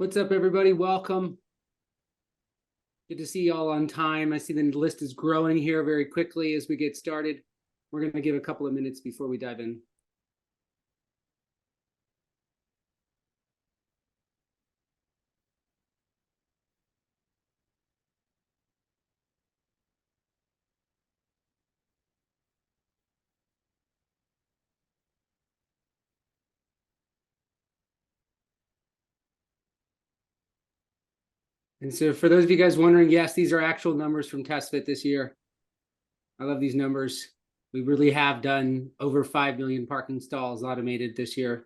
What's up, everybody? Welcome. Good to see y'all on time. I see the list is growing here very quickly as we get started. We're going to give a couple of minutes before we dive in. And so for those of you guys wondering, yes, these are actual numbers from TestFit this year. I love these numbers. We really have done over 5 million parking stalls automated this year.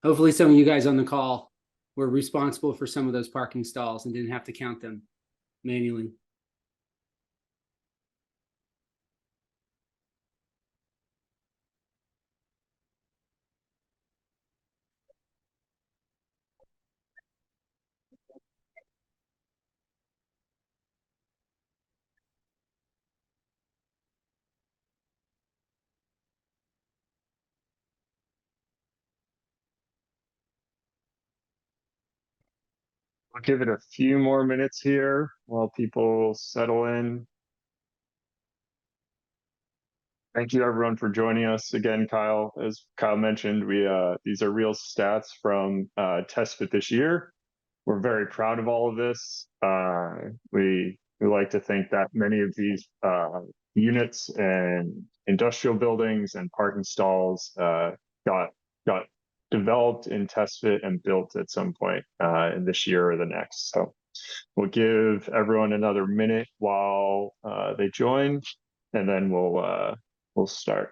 Hopefully some of you guys on the call were responsible for some of those parking stalls and didn't have to count them manually. I'll give it a few more minutes here while people settle in. Thank you everyone for joining us again, Kyle. As Kyle mentioned, these are real stats from TestFit this year. We're very proud of all of this. We like to think that many of these units and industrial buildings and parking stalls got developed in TestFit and built at some point in this year or the next. So we'll give everyone another minute while they join, and then we'll start.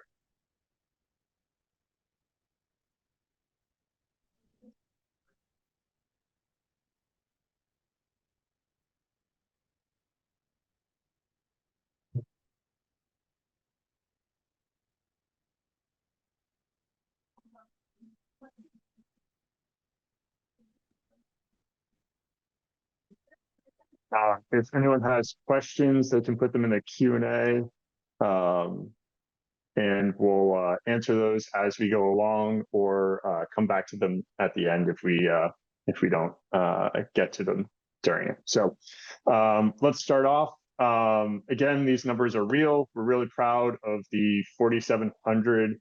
If anyone has questions, they can put them in the Q&A, and we'll answer those as we go along, or come back to them at the end if we don't get to them during it. So let's start off. Again, these numbers are real. We're really proud of the 4,700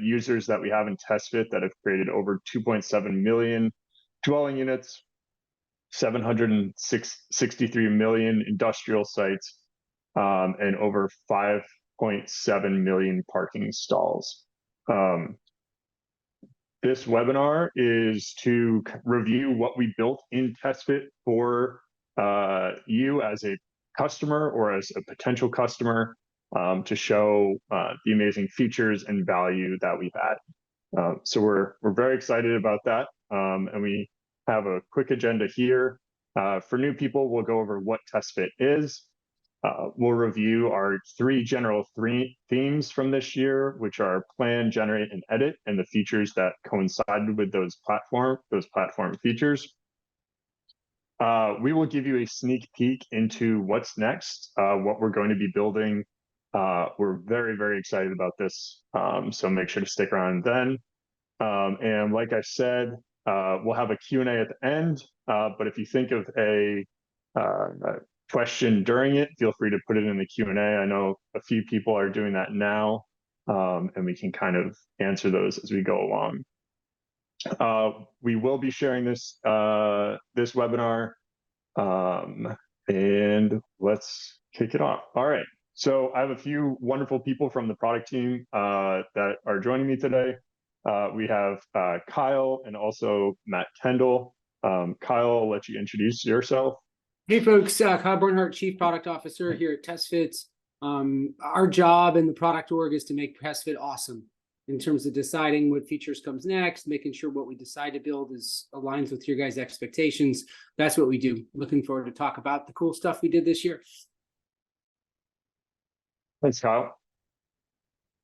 users that we have in TestFit that have created over 2.7 million dwelling units, 763 million industrial sites, and over 5.7 million parking stalls. This webinar is to review what we built in TestFit for you as a customer or as a potential customer, to show the amazing features and value that we've had. So we're very excited about that, and we have a quick agenda here. For new people, we'll go over what TestFit is. We'll review our three general themes from this year, which are plan, generate, and edit, and the features that coincided with those platform features. We will give you a sneak peek into what's next, what we're going to be building. We're very, very excited about this, so make sure to stick around then. And like I said, we'll have a Q&A at the end, but if you think of a question during it, feel free to put it in the Q&A. I know a few people are doing that now, and we can kind of answer those as we go along. We will be sharing this webinar, and let's kick it off. All right, so I have a few wonderful people from the product team that are joining me today. We have Kyle and also Matt Kendall. Kyle, I'll let you introduce yourself. Hey folks, Kyle Bernhardt, Chief Product Officer here at TestFit. Our job in the product org is to make TestFit awesome in terms of deciding what features comes next, making sure what we decide to build aligns with your guys' expectations. That's what we do. Looking forward to talk about the cool stuff we did this year. Thanks, Kyle.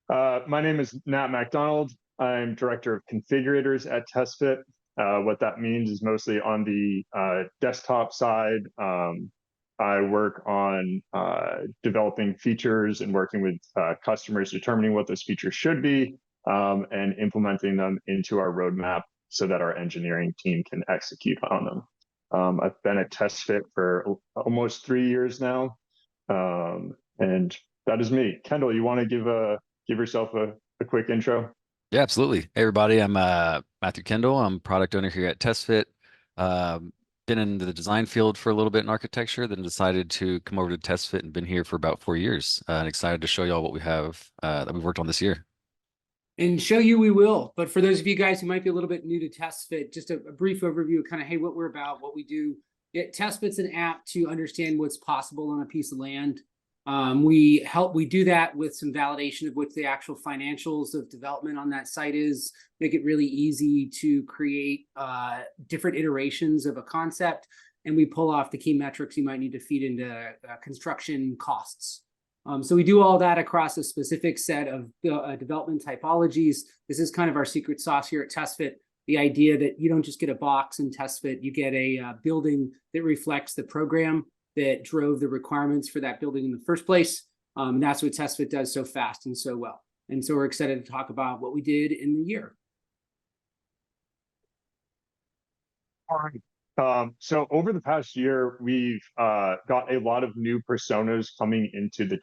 My name is Nat MacDonald. I'm Director of Configurators at TestFit. What that means is mostly on the desktop side. I work on developing features and working with customers, determining what those features should be, and implementing them into our roadmap so that our engineering team can execute on them. I've been at TestFit for almost 3 years now, and that is me. Kendall, you want to give yourself a quick intro? Yeah, absolutely. Hey, everybody. I'm Matthew Kendall. I'm product owner here at TestFit. Um, been in the design field for a little bit in architecture, then decided to come over to TestFit and been here for about 4 years. And excited to show y'all what we have that we've worked on this year. And show you we will. But for those of you guys who might be a little bit new to TestFit, just a brief overview of kind of, hey, what we're about, what we do. TestFit's an app to understand what's possible on a piece of land. We do that with some validation of what the actual financials of development on that site is, make it really easy to create different iterations of a concept. And we pull off the key metrics you might need to feed into construction costs. So we do all that across a specific set of development typologies. This is kind of our secret sauce here at TestFit. The idea that you don't just get a box in TestFit, you get a building that reflects the program that drove the requirements for that building in the first place. And that's what TestFit does so fast and so well. And so we're excited to talk about what we did in the year. All right. So over the past year, we've got a lot of new personas coming into the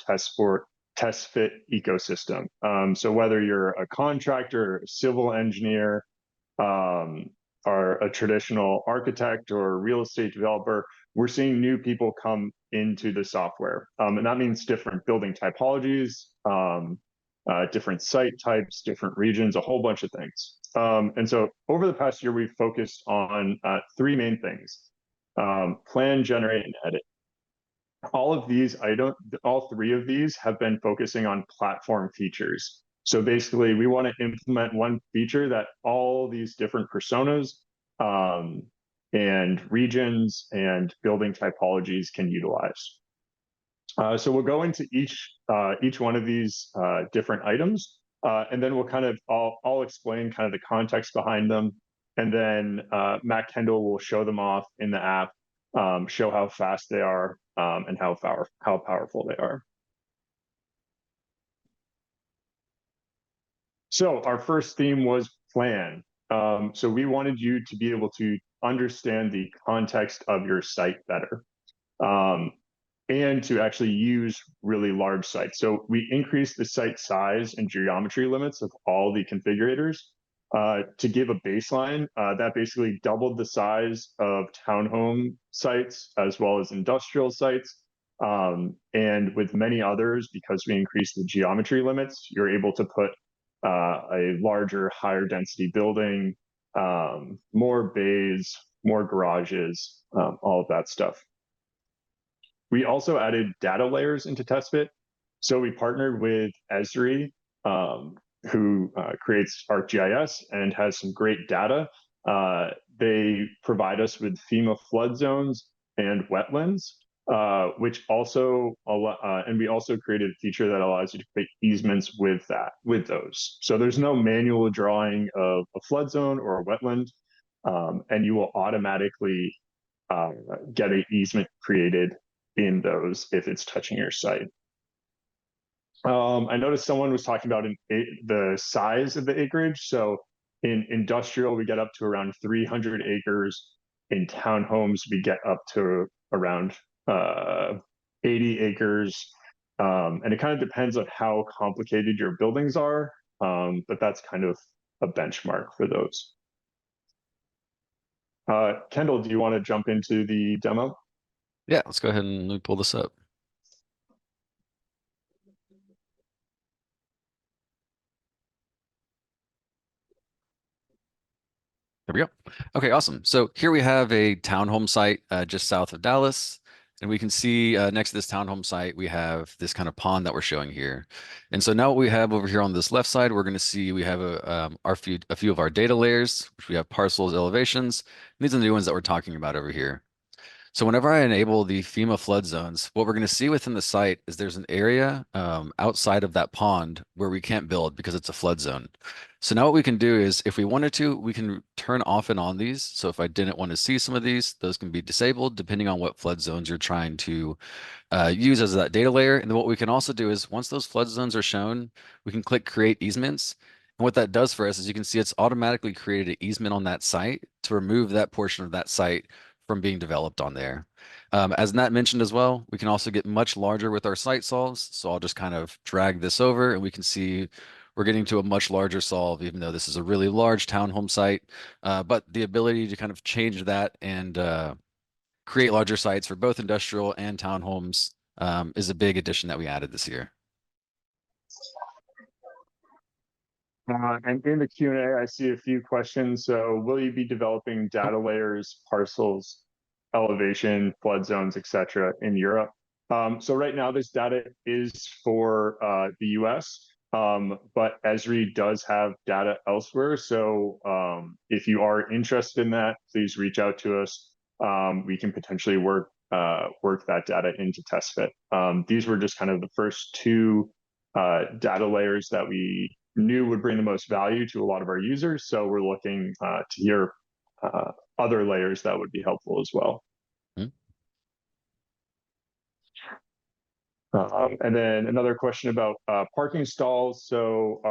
TestFit ecosystem. So whether you're a contractor, a civil engineer, or a traditional architect or a real estate developer, we're seeing new people come into the software. And that means different building typologies, different site types, different regions, a whole bunch of things. And so over the past year, we've focused on three main things: plan, generate, and edit. All three of these have been focusing on platform features. So basically, we want to implement one feature that all these different personas and regions and building typologies can utilize. So we'll go into each one of these different items, and then we'll I'll explain kind of the context behind them, and then Matt Kendall will show them off in the app, show how fast they are, and how powerful they are. So our first theme was plan. So we wanted you to be able to understand the context of your site better, and to actually use really large sites. So we increased the site size and geometry limits of all the configurators to give a baseline. That basically doubled the size of townhome sites as well as industrial sites. And with many others, because we increased the geometry limits, you're able to put a larger, higher density building, more bays, more garages, all of that stuff. We also added data layers into TestFit. So we partnered with Esri, who creates ArcGIS and has some great data. They provide us with FEMA flood zones and wetlands, which also and we also created a feature that allows you to create easements with those. So there's no manual drawing of a flood zone or a wetland, and you will automatically get an easement created in those if it's touching your site. I noticed someone was talking about the size of the acreage. So in industrial, we get up to around 300 acres. In townhomes, we get up to around 80 acres. And it kind of depends on how complicated your buildings are, but that's kind of a benchmark for those. Kendall, do you want to jump into the demo? Yeah, let's go ahead and let me pull this up. There we go. Okay, awesome. So here we have a townhome site just south of Dallas. And we can see next to this townhome site, we have this kind of pond that we're showing here. And so now what we have over here on this left side, we're going to see we have a few of our data layers, which we have parcels, elevations. And these are the new ones that we're talking about over here. So whenever I enable the FEMA flood zones, what we're going to see within the site is there's an area outside of that pond where we can't build because it's a flood zone. So now what we can do is, if we wanted to, we can turn off and on these. So if I didn't want to see some of these, those can be disabled depending on what flood zones you're trying to use as that data layer. And then what we can also do is, once those flood zones are shown, we can click create easements. And what that does for us is you can see it's automatically created an easement on that site to remove that portion of that site from being developed on there. As Nat mentioned as well, we can also get much larger with our site solves. So I'll just kind of drag this over and we can see we're getting to a much larger solve, even though this is a really large townhome site. But the ability to kind of change that and create larger sites for both industrial and townhomes is a big addition that we added this year. And in the Q&A, I see a few questions. So will you be developing data layers, parcels, elevation, flood zones, etc. in Europe? So right now, this data is for the US, but Esri does have data elsewhere. So if you are interested in that, please reach out to us. We can potentially work that data into TestFit. These were just kind of the first two data layers that we knew would bring the most value to a lot of our users. So we're looking to hear other layers that would be helpful as well. And then another question about parking stalls. So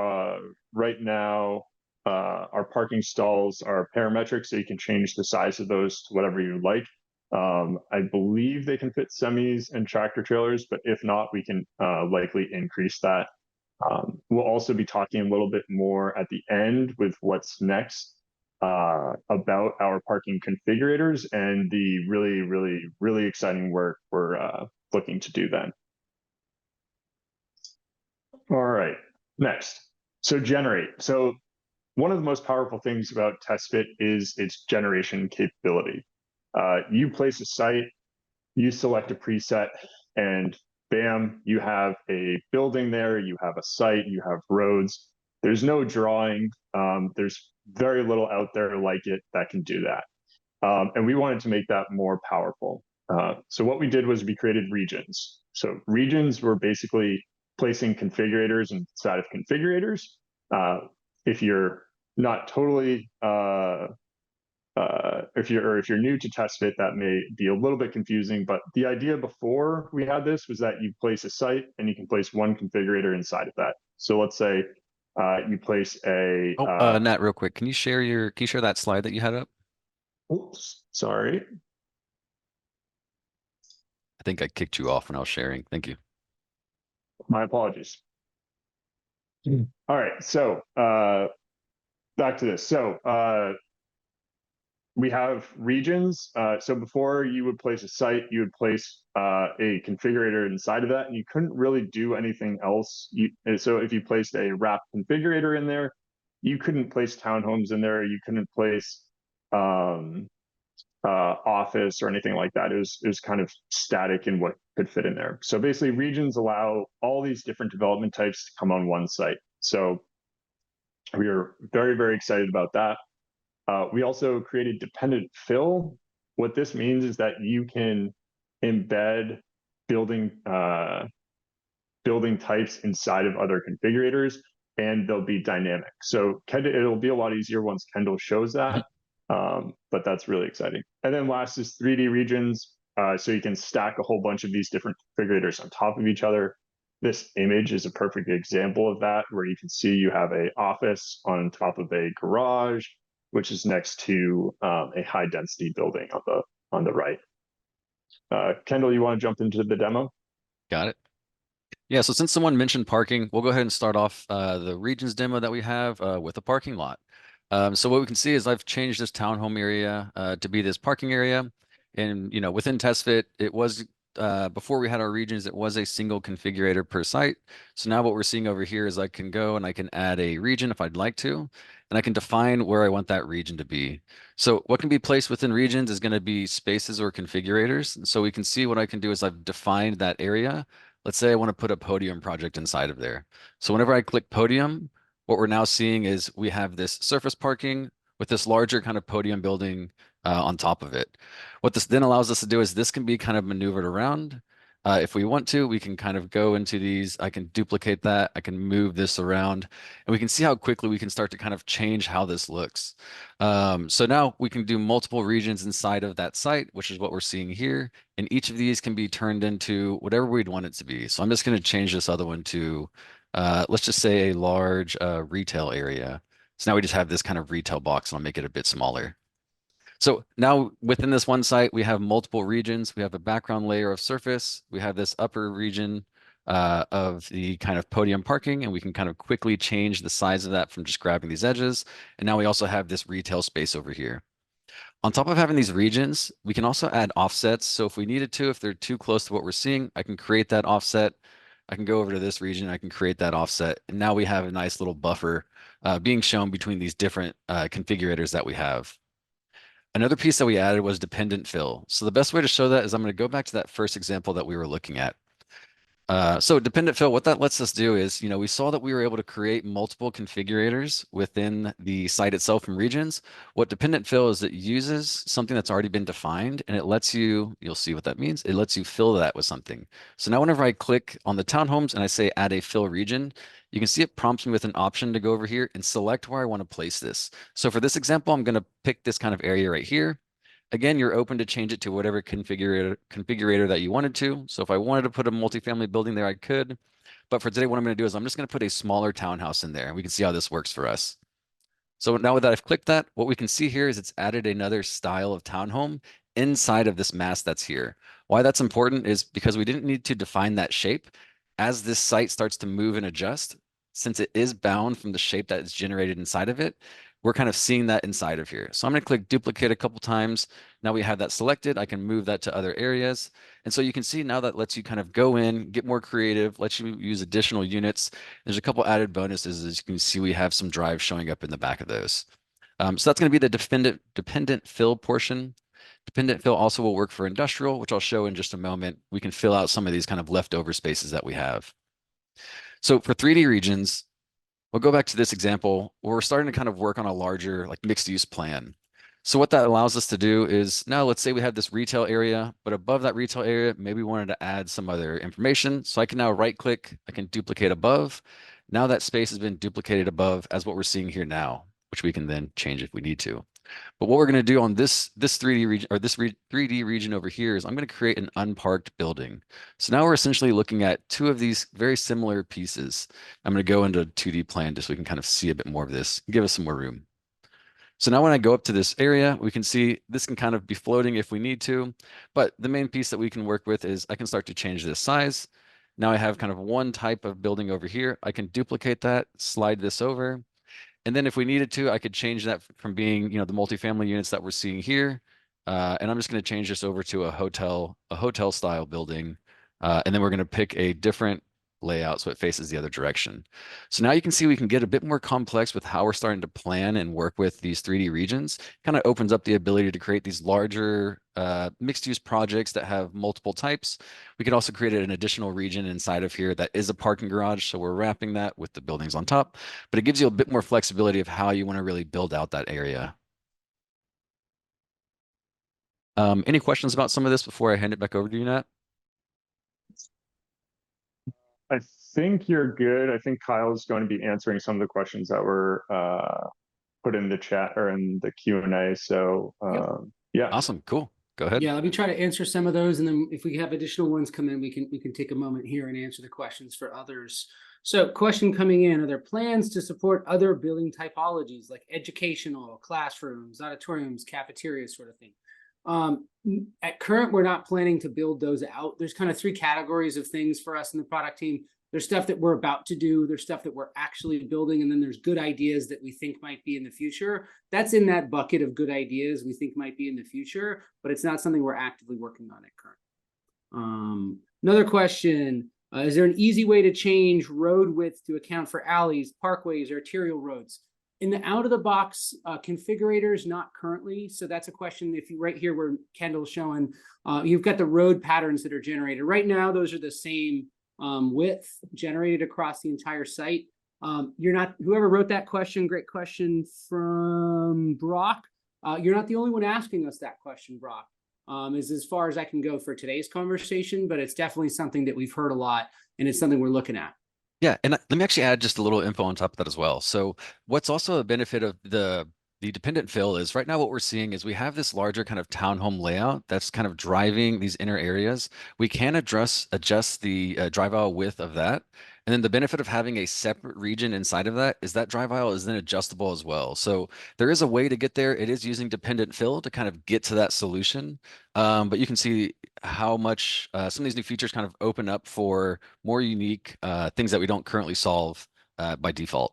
right now, our parking stalls are parametric, so you can change the size of those to whatever you like. I believe they can fit semis and tractor trailers, but if not, we can likely increase that. We'll also be talking a little bit more at the end with what's next about our parking configurators and the really exciting work we're looking to do then. All right, next. So generate. So one of the most powerful things about TestFit is its generation capability. You place a site, you select a preset, and bam, you have a building there, you have a site, you have roads. There's no drawing. There's very little out there like it that can do that. And we wanted to make that more powerful. So what we did was we created regions. So regions were basically placing configurators inside of configurators. If you're not totally if you're new to TestFit, that may be a little bit confusing, but the idea before we had this was that you place a site and you can place one configurator inside of that. So let's say you place a Nat, real quick, can you share that slide that you had up? Oops, sorry. I think I kicked you off when I was sharing. Thank you. My apologies. All right, so back to this. So we have regions. So before you would place a site, you would place a configurator inside of that, and you couldn't really do anything else. So if you placed a wrap configurator in there, you couldn't place townhomes in there. You couldn't place office or anything like that. It was kind of static in what could fit in there. So basically, regions allow all these different development types to come on one site. So we are very excited about that. We also created dependent fill. What this means is that you can embed building types inside of other configurators, and they'll be dynamic. So it'll be a lot easier once Kendall shows that, but that's really exciting. And then last is 3D regions. So you can stack a whole bunch of these different configurators on top of each other. This image is a perfect example of that, where you can see you have an office on top of a garage, which is next to a high density building on the right. Kendall, you want to jump into the demo? Got it. Yeah, so since someone mentioned parking, we'll go ahead and start off the regions demo that we have with a parking lot. So what we can see is I've changed this townhome area to be this parking area. And, within TestFit, it was, before we had our regions, it was a single configurator per site. So now what we're seeing over here is I can go and I can add a region if I'd like to, and I can define where I want that region to be. So what can be placed within regions is going to be spaces or configurators. And so we can see what I can do is I've defined that area. Let's say I want to put a podium project inside of there. So whenever I click podium, what we're now seeing is we have this surface parking with this larger kind of podium building on top of it. What this then allows us to do is this can be kind of maneuvered around. If we want to, we can kind of go into these. I can duplicate that. I can move this around, and we can see how quickly we can start to kind of change how this looks. So now we can do multiple regions inside of that site, which is what we're seeing here. And each of these can be turned into whatever we'd want it to be. So I'm just going to change this other one to let's just say a large retail area. So now we just have this kind of retail box, and I'll make it a bit smaller. So now within this one site, we have multiple regions. We have a background layer of surface. We have this upper region of the kind of podium parking, and we can kind of quickly change the size of that from just grabbing these edges. And now we also have this retail space over here. On top of having these regions, we can also add offsets. So if we needed to, if they're too close to what we're seeing, I can create that offset. I can go over to this region, I can create that offset. And now we have a nice little buffer being shown between these different configurators that we have. Another piece that we added was dependent fill. So the best way to show that is I'm going to go back to that first example that we were looking at. So dependent fill, what that lets us do is, we saw that we were able to create multiple configurators within the site itself from regions. What dependent fill is it uses something that's already been defined, and it lets you'll see what that means. It lets you fill that with something. So now whenever I click on the townhomes and I say add a fill region, you can see it prompts me with an option to go over here and select where I want to place this. So for this example, I'm going to pick this kind of area right here. Again, you're open to change it to whatever configurator that you wanted to. So if I wanted to put a multifamily building there, I could. But for today, what I'm going to do is I'm just going to put a smaller townhouse in there, and we can see how this works for us. So now that I've clicked that, what we can see here is it's added another style of townhome inside of this mass that's here. Why that's important is because we didn't need to define that shape. As this site starts to move and adjust, since it is bound from the shape that is generated inside of it, we're kind of seeing that inside of here. So I'm going to click duplicate a couple times. Now we have that selected. I can move that to other areas. And so you can see now that lets you kind of go in, get more creative, lets you use additional units. There's a couple added bonuses. As you can see, we have some drives showing up in the back of those. So that's going to be the dependent fill portion. Dependent fill also will work for industrial, which I'll show in just a moment. We can fill out some of these kind of leftover spaces that we have. So for 3D regions, we'll go back to this example where we're starting to kind of work on a larger like mixed use plan. So what that allows us to do is now let's say we have this retail area, but above that retail area, maybe we wanted to add some other information. So I can now right click, I can duplicate above. Now that space has been duplicated above as what we're seeing here now, which we can then change if we need to. But what we're going to do on this 3D region or this 3D region over here is I'm going to create an unparked building. So now we're essentially looking at two of these very similar pieces. I'm going to go into 2D plan just so we can kind of see a bit more of this, give us some more room. So now when I go up to this area, we can see this can kind of be floating if we need to, but the main piece that we can work with is I can start to change this size. Now I have kind of one type of building over here. I can duplicate that, slide this over. And then if we needed to, I could change that from being, the multifamily units that we're seeing here. And I'm just going to change this over to a hotel style building. And then we're going to pick a different layout so it faces the other direction. So now you can see we can get a bit more complex with how we're starting to plan and work with these 3D regions. Kind of opens up the ability to create these larger mixed use projects that have multiple types. We could also create an additional region inside of here that is a parking garage. So we're wrapping that with the buildings on top, but it gives you a bit more flexibility of how you want to really build out that area. Any questions about some of this before I hand it back over to you, Nat? I think you're good. I think Kyle's going to be answering some of the questions that were put in the chat or in the Q&A. So yeah. Awesome. Cool. Go ahead. Yeah, let me try to answer some of those, and then if we have additional ones come in, we can take a moment here and answer the questions for others. So, question coming in: are there plans to support other building typologies like educational, classrooms, auditoriums, cafeterias, sort of thing? At current, we're not planning to build those out. There's kind of three categories of things for us in the product team. There's stuff that we're about to do. There's stuff that we're actually building. And then there's good ideas that we think might be in the future. That's in that bucket of good ideas we think might be in the future, but it's not something we're actively working on at current. Another question, is there an easy way to change road width to account for alleys, parkways, or arterial roads? In the out-of-the-box configurators, not currently. So that's a question. If you right here where Kendall's showing, you've got the road patterns that are generated. Right now, those are the same width generated across the entire site. Whoever wrote that question, great question from Brock. You're not the only one asking us that question, Brock. Is as far as I can go for today's conversation, but it's definitely something that we've heard a lot, and it's something we're looking at. Yeah, and let me actually add just a little info on top of that as well. So what's also a benefit of the The dependent fill is right now what we're seeing is we have this larger kind of townhome layout that's kind of driving these inner areas. We can adjust the drive aisle width of that. And then the benefit of having a separate region inside of that is that drive aisle is then adjustable as well. So there is a way to get there. It is using dependent fill to kind of get to that solution. But you can see how much some of these new features kind of open up for more unique things that we don't currently solve by default.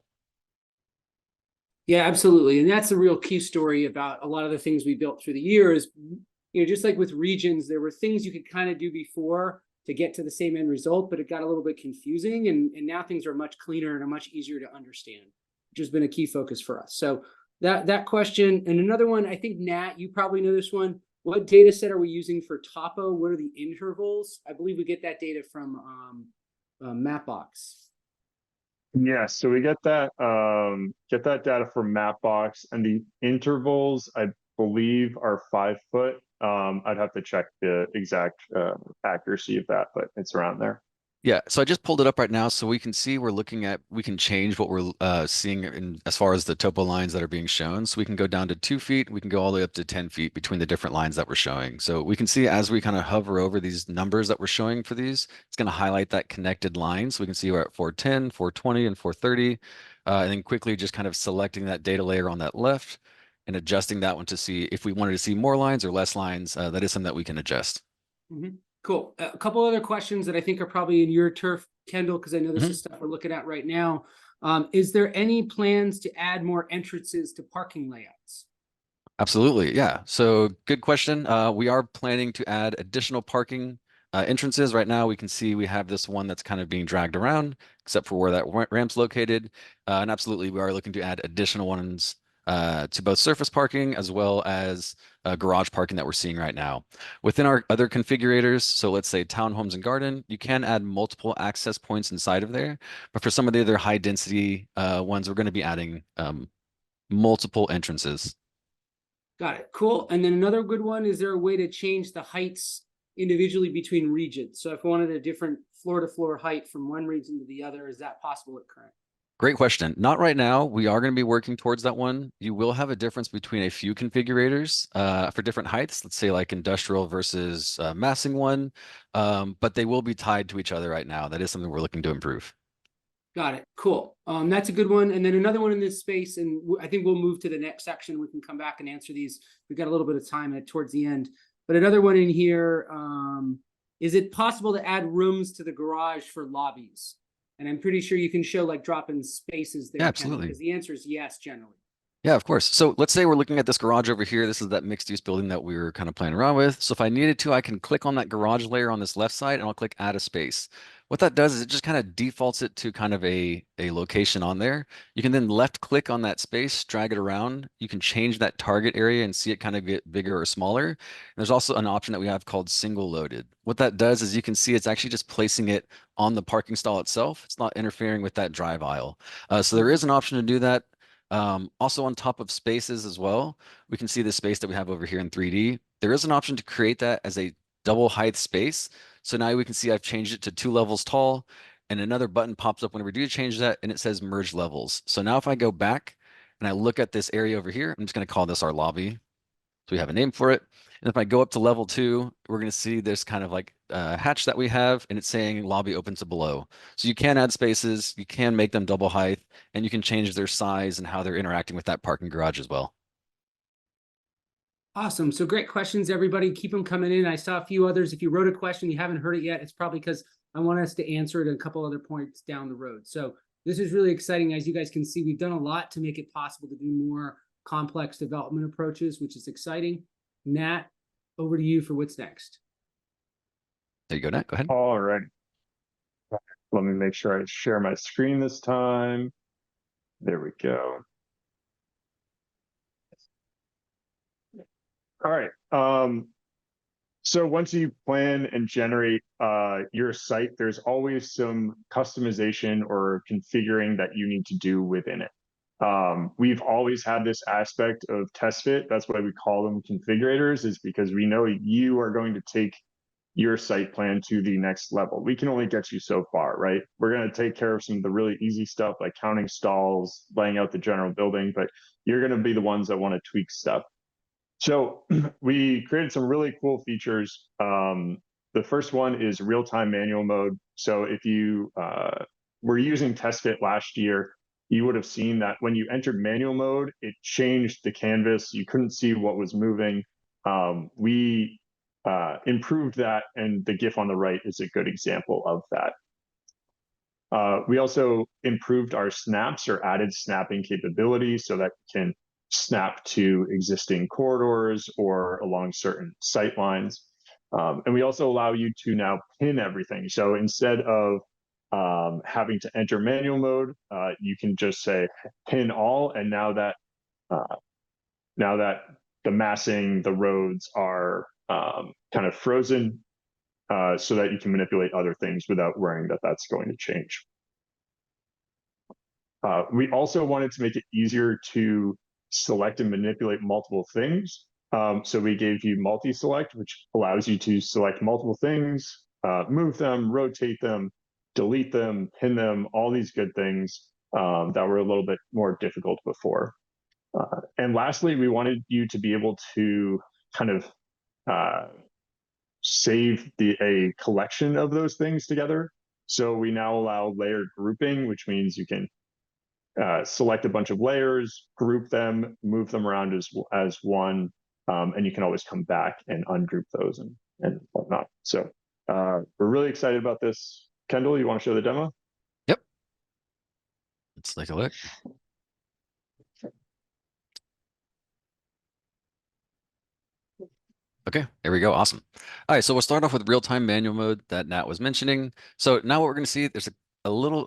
Yeah, absolutely. And that's the real key story about a lot of the things we built through the years. Just like with regions, there were things you could kind of do before to get to the same end result, but it got a little bit confusing. And now things are much cleaner and are much easier to understand, which has been a key focus for us. So that question. And another one, I think, Nat, you probably know this one. What data set are we using for topo? What are the intervals? I believe we get that data from Mapbox. Yeah, so we get that data from Mapbox, and the intervals I believe are 5 foot. I'd have to check the exact accuracy of that, but it's around there. Yeah, so I just pulled it up right now so we can see we can change what we're seeing in as far as the topo lines that are being shown. So we can go down to 2 feet, we can go all the way up to 10 feet between the different lines that we're showing. So we can see as we kind of hover over these numbers that we're showing for these, it's going to highlight that connected line. So we can see we're at 410, 420, and 430. And then quickly just kind of selecting that data layer on that left and adjusting that one to see if we wanted to see more lines or less lines. That is something that we can adjust. Mm-hmm. Cool. A couple other questions that I think are probably in your turf, Kendall, because I know this is stuff we're looking at right now. Is there any plans to add more entrances to parking layouts? Absolutely. Yeah. So good question. We are planning to add additional parking entrances. Right now, we can see we have this one that's kind of being dragged around, except for where that ramp's located. And absolutely, we are looking to add additional ones to both surface parking as well as garage parking that we're seeing right now. Within our other configurators, so let's say townhomes and garden, you can add multiple access points inside of there. But for some of the other high density ones, we're going to be adding multiple entrances. Got it. Cool. And then another good one, is there a way to change the heights individually between regions? So if I wanted a different floor to floor height from one region to the other, is that possible at current? Great question. Not right now. We are going to be working towards that one. You will have a difference between a few configurators for different heights, let's say like industrial versus massing one, but they will be tied to each other right now. That is something we're looking to improve. Got it. Cool. That's a good one. And then another one in this space, and I think we'll move to the next section. We can come back and answer these. We've got a little bit of time towards the end. But another one in here, is it possible to add rooms to the garage for lobbies? And I'm pretty sure you can show like drop-in spaces there. Yeah, absolutely. Because the answer is yes, generally. Yeah, of course. So let's say we're looking at this garage over here. This is that mixed use building that we were kind of playing around with. So if I needed to, I can click on that garage layer on this left side and I'll click add a space. What that does is it just kind of defaults it to kind of a location on there. You can then left click on that space, drag it around. You can change that target area and see it kind of get bigger or smaller. And there's also an option that we have called single loaded. What that does is you can see it's actually just placing it on the parking stall itself. It's not interfering with that drive aisle. So there is an option to do that. Also on top of spaces as well, we can see the space that we have over here in 3D. There is an option to create that as a double height space. So now we can see I've changed it to 2 levels tall, and another button pops up whenever we do change that, and it says merge levels. So now if I go back and I look at this area over here, I'm just going to call this our lobby. So we have a name for it. And if I go up to level 2, we're going to see this kind of like hatch that we have, and it's saying lobby open to below. So you can add spaces, you can make them double height, and you can change their size and how they're interacting with that parking garage as well. Awesome. So great questions, everybody. Keep them coming in. I saw a few others. If you wrote a question, you haven't heard it yet, it's probably because I want us to answer it at a couple other points down the road. So this is really exciting. As you guys can see, we've done a lot to make it possible to do more complex development approaches, which is exciting. Nat, over to you for what's next. There you go, Nat. Go ahead. All right. Let me make sure I share my screen this time. There we go. All right. So once you plan and generate your site, there's always some customization or configuring that you need to do within it. We've always had this aspect of TestFit. That's why we call them configurators, is because we know you are going to take your site plan to the next level. We can only get you so far, right? We're going to take care of some of the really easy stuff like counting stalls, laying out the general building, but you're going to be the ones that want to tweak stuff. So we created some really cool features. The first one is real-time manual mode. So if you were using TestFit last year, you would have seen that when you entered manual mode, it changed the canvas. You couldn't see what was moving. We improved that, and the GIF on the right is a good example of that. We also improved our snaps or added snapping capability so that you can snap to existing corridors or along certain sight lines. And we also allow you to now pin everything. So instead of having to enter manual mode, you can just say pin all, and now that the massing, the roads are kind of frozen, so that you can manipulate other things without worrying that that's going to change. We also wanted to make it easier to select and manipulate multiple things. So we gave you multi-select, which allows you to select multiple things, move them, rotate them, delete them, pin them, all these good things that were a little bit more difficult before. And lastly, we wanted you to be able to kind of save a collection of those things together. So we now allow layer grouping, which means you can select a bunch of layers, group them, move them around as one, and you can always come back and ungroup those and whatnot. So we're really excited about this. Kendall, you want to show the demo? Yep. Let's take a look. Okay, there we go. Awesome. All right, so we'll start off with real-time manual mode that Nat was mentioning. So now what we're going to see, there's a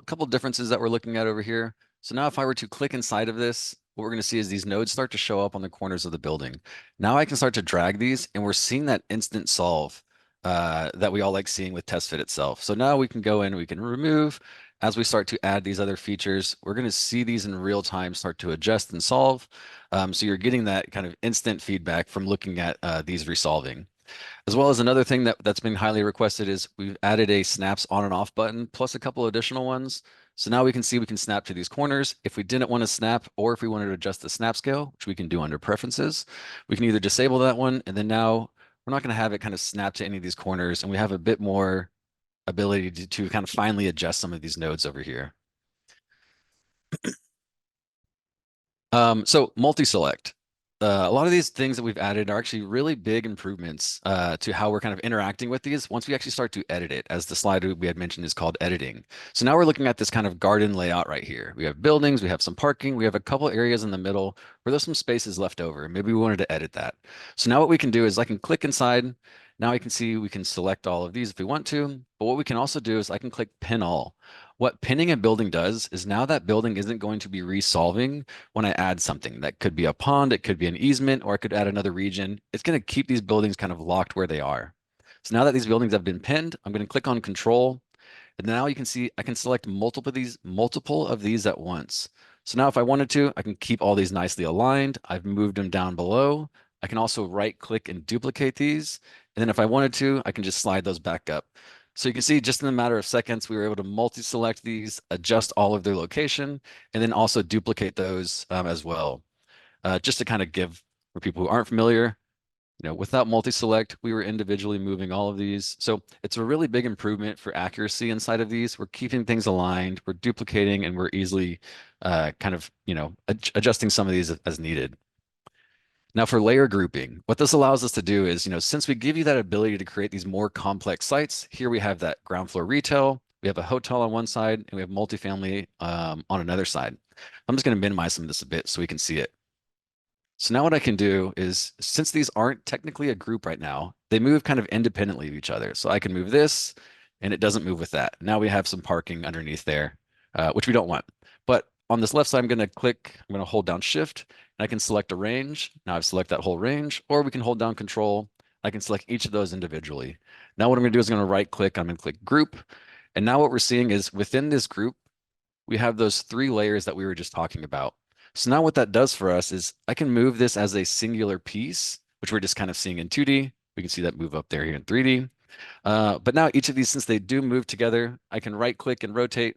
couple differences that we're looking at over here. So now if I were to click inside of this, what we're going to see is these nodes start to show up on the corners of the building. Now I can start to drag these, and we're seeing that instant solve that we all like seeing with TestFit itself. So now we can go in, we can remove. As we start to add these other features, we're going to see these in real time start to adjust and solve. So you're getting that kind of instant feedback from looking at these resolving. As well as another thing that's been highly requested is we've added a snaps on and off button plus a couple additional ones. So now we can see we can snap to these corners. If we didn't want to snap, or if we wanted to adjust the snap scale, which we can do under preferences, we can either disable that one, and then now we're not going to have it kind of snap to any of these corners, and we have a bit more ability to kind of finely adjust some of these nodes over here. So multi-select. A lot of these things that we've added are actually really big improvements to how we're kind of interacting with these once we actually start to edit it, as the slide we had mentioned is called editing. So now we're looking at this kind of garden layout right here. We have buildings, we have some parking, we have a couple areas in the middle where there's some spaces left over. Maybe we wanted to edit that. So now what we can do is I can click inside. Now I can see we can select all of these if we want to, but what we can also do is I can click pin all. What pinning a building does is now that building isn't going to be resolving when I add something. That could be a pond, it could be an easement, or I could add another region. It's going to keep these buildings kind of locked where they are. So now that these buildings have been pinned, I'm going to click on control. And now you can see I can select multiple of these at once. So now if I wanted to, I can keep all these nicely aligned. I've moved them down below. I can also right click and duplicate these. And then if I wanted to, I can just slide those back up. So you can see just in a matter of seconds, we were able to multi-select these, adjust all of their location, and then also duplicate those as well. Just to kind of give, for people who aren't familiar, without multi-select, we were individually moving all of these. So it's a really big improvement for accuracy inside of these. We're keeping things aligned, we're duplicating, and we're easily kind of, adjusting some of these as needed. Now for layer grouping, what this allows us to do is, since we give you that ability to create these more complex sites, here we have that ground floor retail, we have a hotel on one side, and we have multifamily on another side. I'm just going to minimize some of this a bit so we can see it. So now what I can do is, since these aren't technically a group right now, they move kind of independently of each other. So I can move this, and it doesn't move with that. Now we have some parking underneath there, which we don't want. But on this left side, I'm going to hold down Shift, and I can select a range. Now I've selected that whole range, or we can hold down Control. I can select each of those individually. Now what I'm going to do is I'm going to right click, I'm going to click Group. And now what we're seeing is within this group, we have those 3 layers that we were just talking about. So now what that does for us is I can move this as a singular piece, which we're just kind of seeing in 2D. We can see that move up there here in 3D. But now each of these, since they do move together, I can right click and rotate.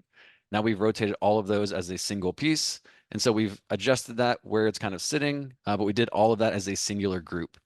Now we've rotated all of those as a single piece. And so we've adjusted that where it's kind of sitting, but we did all of that as a singular group.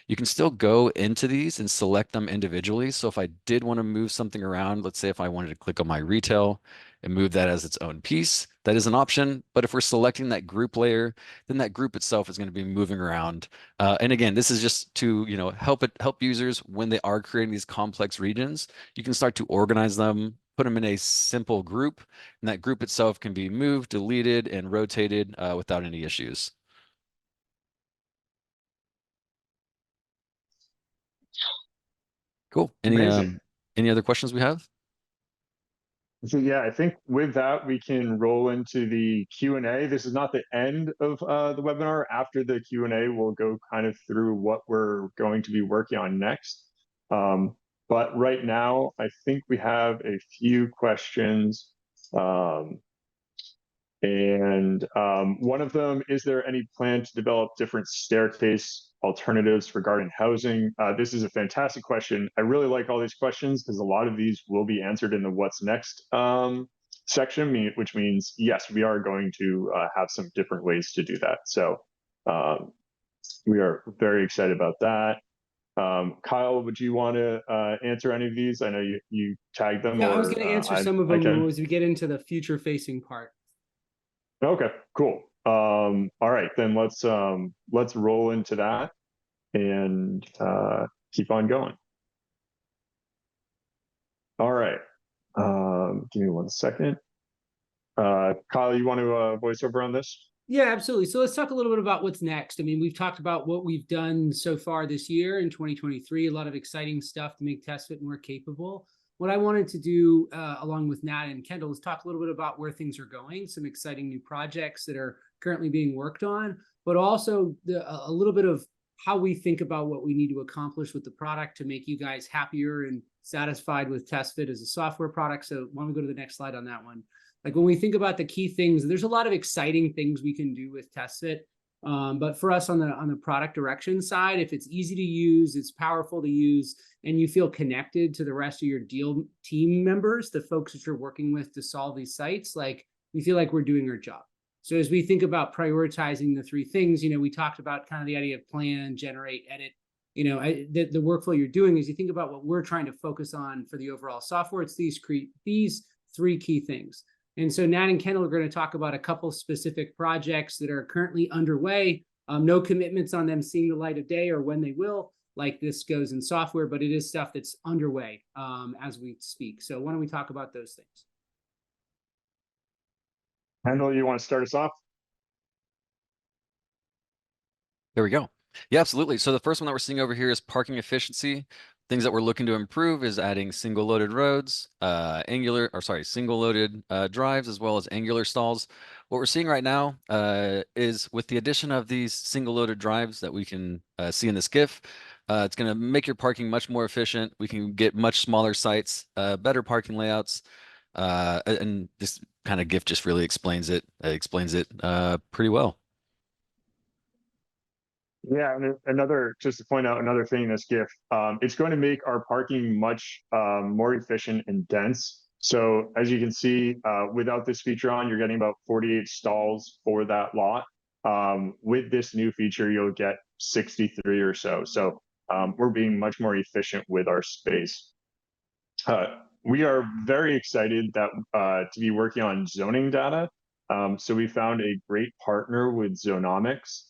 You can still go into these and select them individually. So if I did want to move something around, let's say if I wanted to click on my retail and move that as its own piece, that is an option. But if we're selecting that group layer, then that group itself is going to be moving around. And again, this is just to, help users when they are creating these complex regions. You can start to organize them, put them in a simple group, and that group itself can be moved, deleted, and rotated without any issues. Cool. Amazing. Any other questions we have? So yeah, I think with that we can roll into the Q&A. This is not the end of the webinar. After the Q&A, we'll go kind of through what we're going to be working on next. But right now, I think we have a few questions. One of them, is there any plan to develop different staircase alternatives for garden housing? This is a fantastic question. I really like all these questions because a lot of these will be answered in the what's next section, which means, yes, we are going to have some different ways to do that. So we are very excited about that. Kyle, would you want to answer any of these? I know you tagged them. Yeah, or I was going to answer some of them as we get into the future facing part. Okay, cool. All right, then let's roll into that and keep on going. All right. Give me 1 second. Kyle, you want to voice over on this? Yeah, absolutely. So let's talk a little bit about what's next. I mean, we've talked about what we've done so far this year in 2023, a lot of exciting stuff to make TestFit more capable. What I wanted to do, along with Nat and Kendall, is talk a little bit about where things are going, some exciting new projects that are currently being worked on, but also a little bit of how we think about what we need to accomplish with the product to make you guys happier and satisfied with TestFit as a software product. So why don't we go to the next slide on that one? Like when we think about the key things, there's a lot of exciting things we can do with TestFit. But for us on the product direction side, if it's easy to use, it's powerful to use, and you feel connected to the rest of your deal team members, the folks that you're working with to solve these sites, like we feel like we're doing our job. So as we think about prioritizing the three things, we talked about kind of the idea of plan, generate, edit. The workflow you're doing is you think about what we're trying to focus on for the overall software. It's these three key things. And so Nat and Kendall are going to talk about a couple specific projects that are currently underway. No commitments on them seeing the light of day or when they will, like this goes in software, but it is stuff that's underway as we speak. So why don't we talk about those things? Kendall, you want to start us off? There we go. Yeah, absolutely. So the first one that we're seeing over here is parking efficiency. Things that we're looking to improve is adding single loaded roads, single loaded drives, as well as angular stalls. What we're seeing right now is with the addition of these single loaded drives that we can see in this GIF, it's going to make your parking much more efficient. We can get much smaller sites, better parking layouts, and this kind of GIF just really explains it pretty well. Yeah, and just to point out another thing in this GIF, it's going to make our parking much more efficient and dense. So as you can see, without this feature on, you're getting about 48 stalls for that lot. With this new feature, you'll get 63 or so. So we're being much more efficient with our space. We are very excited that to be working on zoning data. So we found a great partner with Zonomics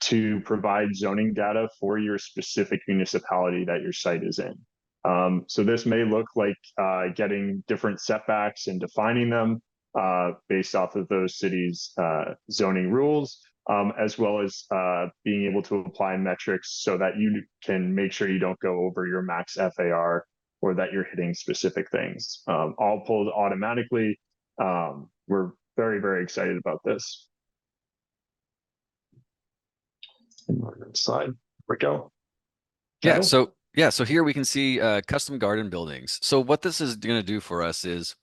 to provide zoning data for your specific municipality that your site is in. So this may look like getting different setbacks and defining them based off of those cities' zoning rules, as well as being able to apply metrics so that you can make sure you don't go over your max FAR or that you're hitting specific things. All pulled automatically. We're very, very excited about this. Slide. Here we go. Yeah, so here we can see custom garden buildings. So what this is going to do for us is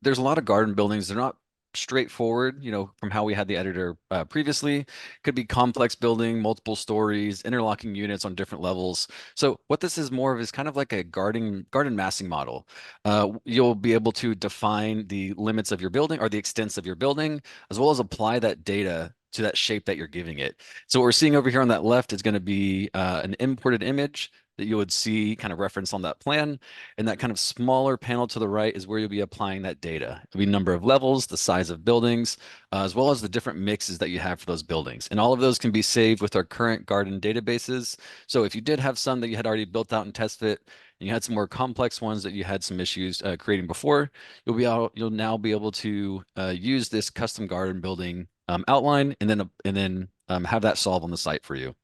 there's a lot of garden buildings. They're not straightforward, from how we had the editor previously. Could be complex building, multiple stories, interlocking units on different levels. So what this is more of is kind of like a garden massing model. You'll be able to define the limits of your building or the extents of your building, as well as apply that data to that shape that you're giving it. So what we're seeing over here on that left is going to be an imported image that you would see kind of referenced on that plan. And that kind of smaller panel to the right is where you'll be applying that data. It'll be number of levels, the size of buildings, as well as the different mixes that you have for those buildings. And all of those can be saved with our current garden databases. So if you did have some that you had already built out in TestFit, and you had some more complex ones that you had some issues creating before, you'll now be able to use this custom garden building outline and then have that solve on the site for you.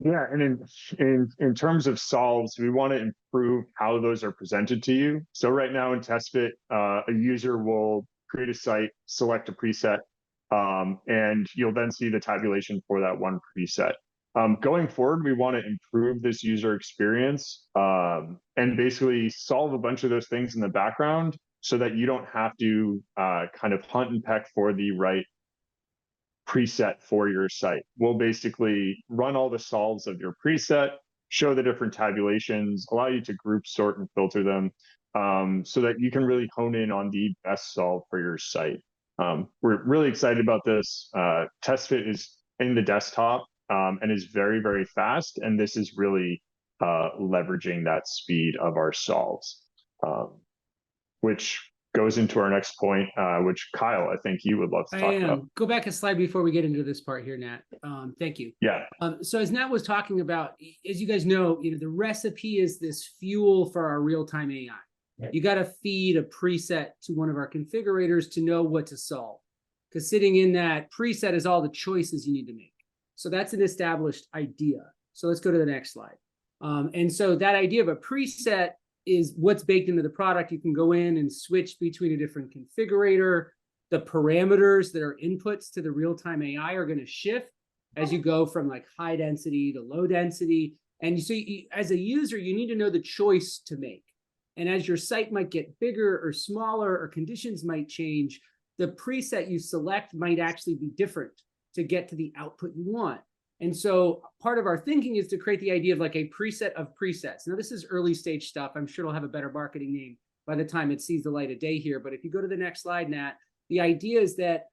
Yeah, and in terms of solves, we want to improve how those are presented to you. So right now in TestFit, a user will create a site, select a preset, and you'll then see the tabulation for that one preset. Going forward, we want to improve this user experience and basically solve a bunch of those things in the background so that you don't have to kind of hunt and peck for the right preset for your site. We'll basically run all the solves of your preset, show the different tabulations, allow you to group, sort, and filter them so that you can really hone in on the best solve for your site. We're really excited about this. TestFit is in the desktop and is very, very fast. And this is really leveraging that speed of our solves, which goes into our next point, which Kyle, I think you would love to talk about. Go back a slide before we get into this part here, Nat. Thank you. Yeah. So as Nat was talking about, as you guys know, the recipe is this fuel for our real-time AI. You got to feed a preset to one of our configurators to know what to solve, because sitting in that preset is all the choices you need to make. So that's an established idea. So let's go to the next slide. And so that idea of a preset is what's baked into the product. You can go in and switch between a different configurator. The parameters that are inputs to the real-time AI are going to shift as you go from like high density to low density. And so as a user, you need to know the choice to make. And as your site might get bigger or smaller or conditions might change, the preset you select might actually be different to get to the output you want. And so part of our thinking is to create the idea of like a preset of presets. Now, this is early stage stuff. I'm sure it'll have a better marketing name by the time it sees the light of day here. But if you go to the next slide, Nat, the idea is that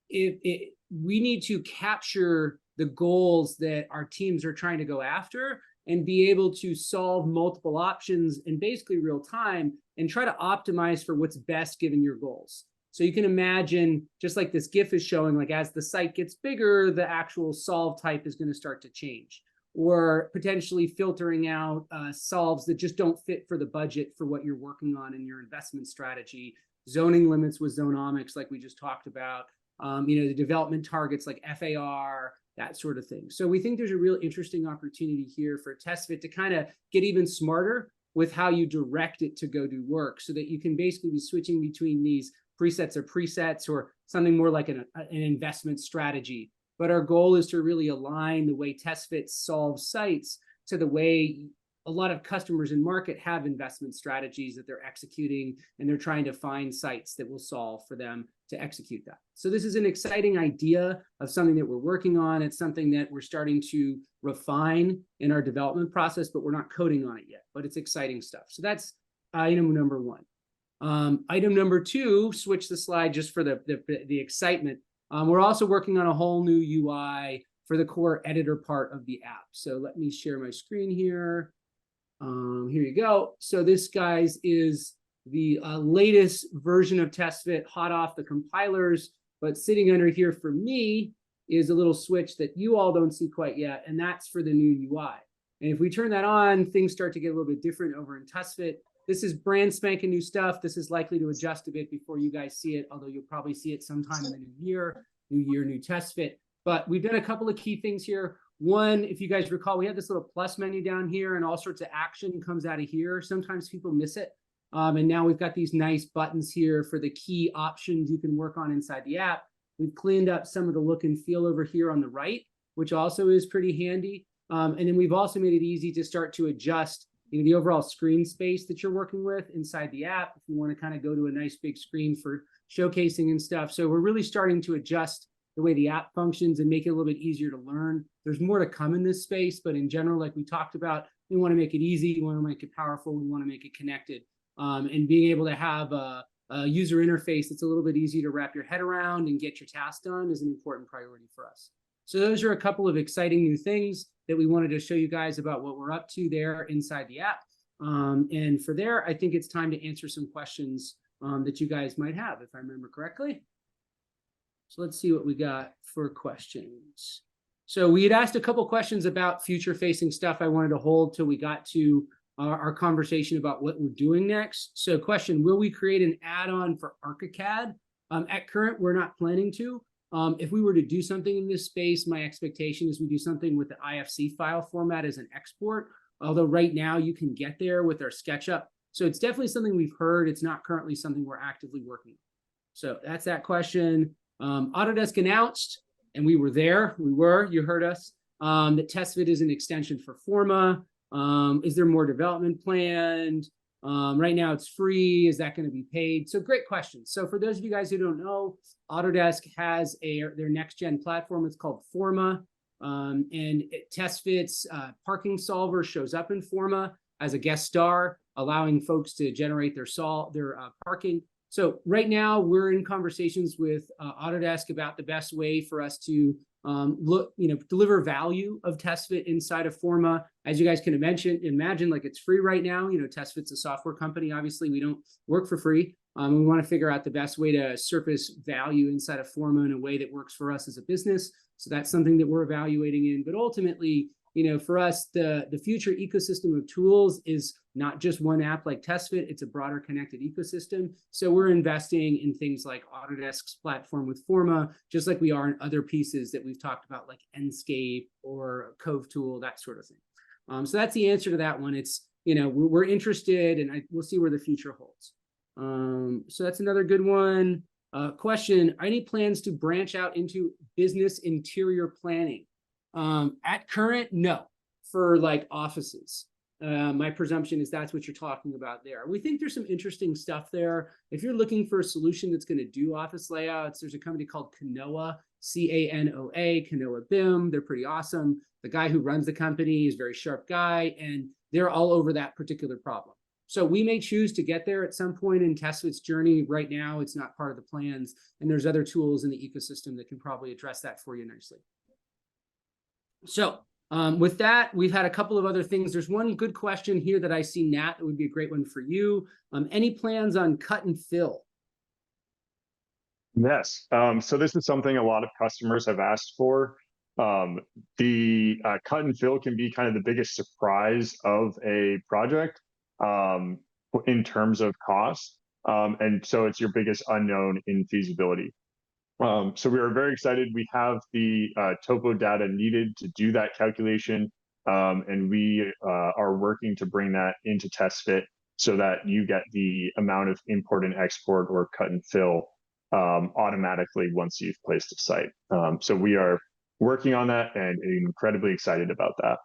we need to capture the goals that our teams are trying to go after and be able to solve multiple options in basically real time and try to optimize for what's best given your goals. So you can imagine, just like this GIF is showing, like as the site gets bigger, the actual solve type is going to start to change, or potentially filtering out solves that just don't fit for the budget for what you're working on in your investment strategy, zoning limits with zonomics, like we just talked about, the development targets like FAR, that sort of thing. So we think there's a real interesting opportunity here for TestFit to kind of get even smarter with how you direct it to go do work, so that you can basically be switching between these presets or presets or something more like an investment strategy. But our goal is to really align the way TestFit solves sites to the way a lot of customers in market have investment strategies that they're executing, and they're trying to find sites that will solve for them to execute that. So this is an exciting idea of something that we're working on. It's something that we're starting to refine in our development process, but we're not coding on it yet, but it's exciting stuff. So that's item number one. Item number two, switch the slide just for the excitement. We're also working on a whole new UI for the core editor part of the app. So let me share my screen here. Here you go. So this, guys, is the latest version of TestFit, hot off the compilers, but sitting under here for me is a little switch that you all don't see quite yet, and that's for the new UI. And if we turn that on, things start to get a little bit different over in TestFit. This is brand spanking new stuff. This is likely to adjust a bit before you guys see it, although you'll probably see it sometime in the new year, new TestFit. But we've done a couple of key things here. One, if you guys recall, we had this little plus menu down here, and all sorts of action comes out of here. Sometimes people miss it. And now we've got these nice buttons here for the key options you can work on inside the app. We've cleaned up some of the look and feel over here on the right, which also is pretty handy. And then we've also made it easy to start to adjust the overall screen space that you're working with inside the app, if you want to kind of go to a nice big screen for showcasing and stuff. So we're really starting to adjust the way the app functions and make it a little bit easier to learn. There's more to come in this space, but in general, like we talked about, we want to make it easy, we want to make it powerful, we want to make it connected. And being able to have a user interface that's a little bit easy to wrap your head around and get your task done is an important priority for us. So those are a couple of exciting new things that we wanted to show you guys about what we're up to there inside the app. And for there, I think it's time to answer some questions that you guys might have, if I remember correctly. So let's see what we got for questions. So we had asked a couple questions about future-facing stuff I wanted to hold till we got to our conversation about what we're doing next. So question, will we create an add-on for ArchiCAD? At current, we're not planning to. If we were to do something in this space, my expectation is we do something with the IFC file format as an export, although right now you can get there with our SketchUp. So it's definitely something we've heard. It's not currently something we're actively working on. So that's that question. Autodesk announced, and we were there, you heard us, that TestFit is an extension for Forma. Is there more development planned? Right now it's free. Is that going to be paid? So great questions. So for those of you guys who don't know, Autodesk has their next gen platform. It's called Forma. And TestFit's parking solver shows up in Forma as a guest star, allowing folks to generate their parking. So right now we're in conversations with Autodesk about the best way for us to deliver value of TestFit inside of Forma. As you guys can imagine, like it's free right now. TestFit's a software company. Obviously, we don't work for free. We want to figure out the best way to surface value inside of Forma in a way that works for us as a business. So that's something that we're evaluating in. But ultimately, for us, the future ecosystem of tools is not just one app like TestFit, it's a broader connected ecosystem. So we're investing in things like Autodesk's platform with Forma, just like we are in other pieces that we've talked about, like Enscape or Cove Tool, that sort of thing. So that's the answer to that one. It's, we're interested, and we'll see where the future holds. So that's another good one. Question, any plans to branch out into business interior planning? At current, no, for like offices. My presumption is that's what you're talking about there. We think there's some interesting stuff there. If you're looking for a solution that's going to do office layouts, there's a company called Canoa, C-A-N-O-A, Canoa BIM. They're pretty awesome. The guy who runs the company is a very sharp guy, and they're all over that particular problem. So we may choose to get there at some point in TestFit's journey. Right now, it's not part of the plans, and there's other tools in the ecosystem that can probably address that for you nicely. So with that, we've had a couple of other things. There's one good question here that I see, Nat, that would be a great one for you. Any plans on cut and fill? Yes. So this is something a lot of customers have asked for. The cut and fill can be kind of the biggest surprise of a project in terms of cost. And so it's your biggest unknown in feasibility. So we are very excited. We have the topo data needed to do that calculation. And we are working to bring that into TestFit so that you get the amount of import and export or cut and fill automatically once you've placed a site. So we are working on that and incredibly excited about that.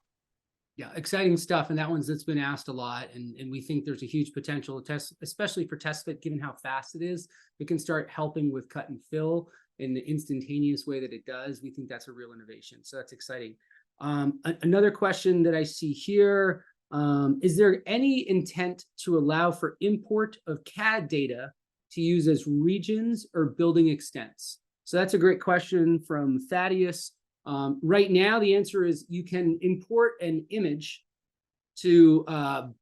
Yeah, exciting stuff. And that's been asked a lot. And we think there's a huge potential test, especially for TestFit, given how fast it is. It can start helping with cut and fill in the instantaneous way that it does. We think that's a real innovation. So that's exciting. Another question that I see here, is there any intent to allow for import of CAD data to use as regions or building extents? So that's a great question from Thaddeus. Right now, the answer is you can import an image to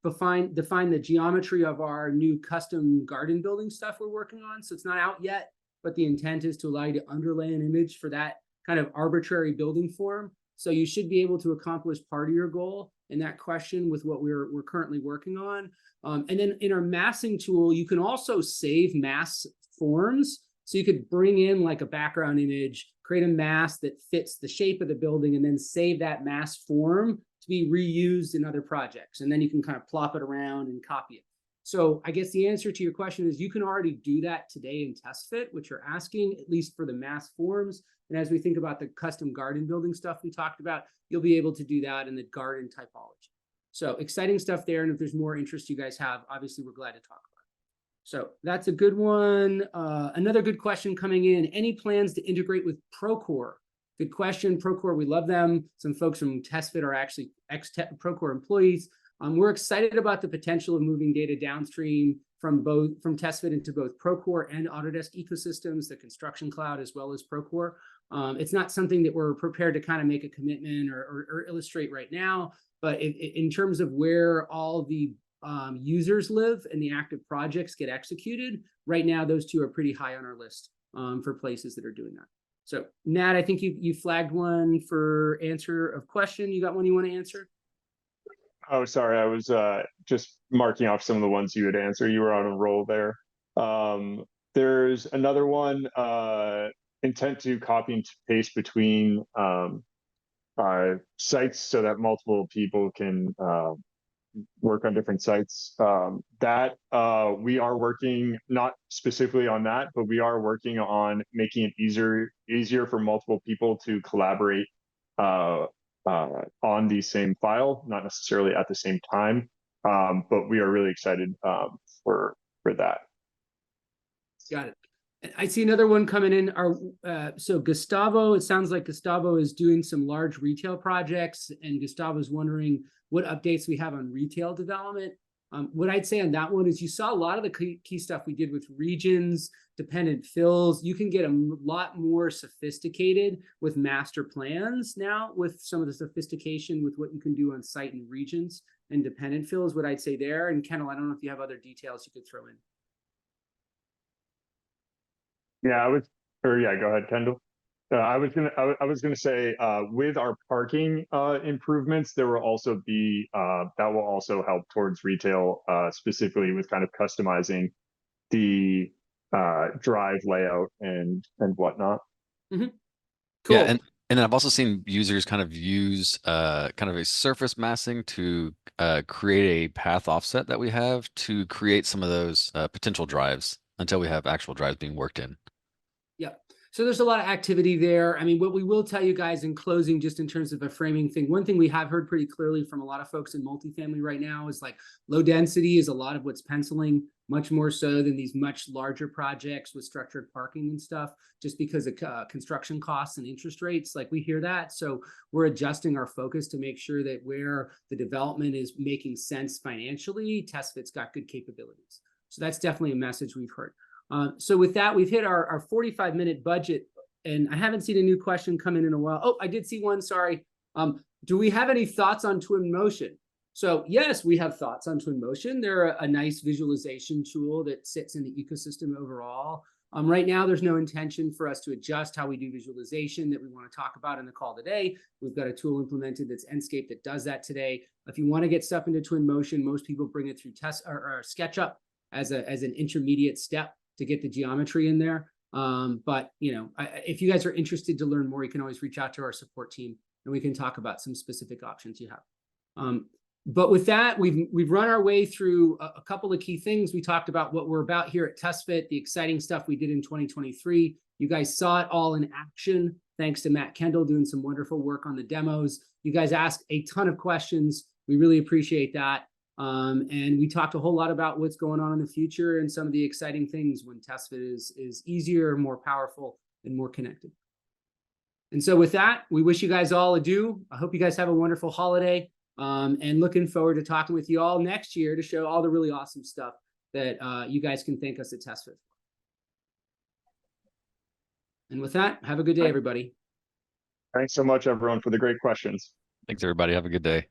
define the geometry of our new custom garden building stuff we're working on. So it's not out yet, but the intent is to allow you to underlay an image for that kind of arbitrary building form. So you should be able to accomplish part of your goal in that question with what we're currently working on. And then in our massing tool, you can also save mass forms. So you could bring in like a background image, create a mass that fits the shape of the building, and then save that mass form to be reused in other projects. And then you can kind of plop it around and copy it. So I guess the answer to your question is you can already do that today in TestFit, which you're asking, at least for the mass forms. And as we think about the custom garden building stuff we talked about, you'll be able to do that in the garden typology. So exciting stuff there. And if there's more interest you guys have, obviously we're glad to talk about it. So that's a good one. Another good question coming in. Any plans to integrate with Procore? Good question. Procore, we love them. Some folks from TestFit are actually ex-Procore employees. We're excited about the potential of moving data downstream from TestFit into both Procore and Autodesk ecosystems, the construction cloud as well as Procore. It's not something that we're prepared to kind of make a commitment or illustrate right now, but in terms of where all the users live and the active projects get executed, right now those two are pretty high on our list for places that are doing that. So Nat, I think you flagged one for answer of question. You got one you want to answer? Oh, sorry. I was just marking off some of the ones you had answered. You were on a roll there. There's another one, intent to copy and paste between sites so that multiple people can work on different sites. We are working not specifically on that, but we are working on making it easier for multiple people to collaborate on the same file, not necessarily at the same time. But we are really excited for that. Got it. I see another one coming in. So Gustavo, it sounds like Gustavo is doing some large retail projects, and Gustavo's wondering what updates we have on retail development. What I'd say on that one is you saw a lot of the key stuff we did with regions, dependent fills. You can get a lot more sophisticated with master plans now, with some of the sophistication with what you can do on site and regions and dependent fills, what I'd say there. And Kendall, I don't know if you have other details you could throw in. Yeah, go ahead, Kendall. I was gonna say with our parking improvements, there will also be that will also help towards retail, specifically with kind of customizing the drive layout and whatnot. Mm-hmm. Cool. Yeah, and then I've also seen users kind of use kind of a surface massing to create a path offset that we have to create some of those potential drives until we have actual drives being worked in. Yeah. So there's a lot of activity there. I mean, what we will tell you guys in closing, just in terms of a framing thing, one thing we have heard pretty clearly from a lot of folks in multifamily right now is like low density is a lot of what's penciling, much more so than these much larger projects with structured parking and stuff, just because of construction costs and interest rates. Like we hear that. So we're adjusting our focus to make sure that where the development is making sense financially, TestFit's got good capabilities. So that's definitely a message we've heard. So with that, we've hit our 45-minute budget, and I haven't seen a new question come in a while. Oh, I did see one, sorry. Do we have any thoughts on Twinmotion? So yes, we have thoughts on Twinmotion. They're a nice visualization tool that sits in the ecosystem overall. Right now, there's no intention for us to adjust how we do visualization that we want to talk about in the call today. We've got a tool implemented that's Enscape that does that today. If you want to get stuff into Twinmotion, most people bring it through SketchUp as an intermediate step to get the geometry in there. But if you guys are interested to learn more, you can always reach out to our support team and we can talk about some specific options you have. But with that, we've run our way through a couple of key things. We talked about what we're about here at TestFit, the exciting stuff we did in 2023. You guys saw it all in action, thanks to Matt Kendall doing some wonderful work on the demos. You guys asked a ton of questions. We really appreciate that. And we talked a whole lot about what's going on in the future and some of the exciting things when TestFit is easier, more powerful, and more connected. And so with that, we wish you guys all adieu. I hope you guys have a wonderful holiday, and looking forward to talking with you all next year to show all the really awesome stuff that you guys can thank us at TestFit for. And with that, have a good day, everybody. Thanks so much, everyone, for the great questions. Thanks, everybody. Have a good day.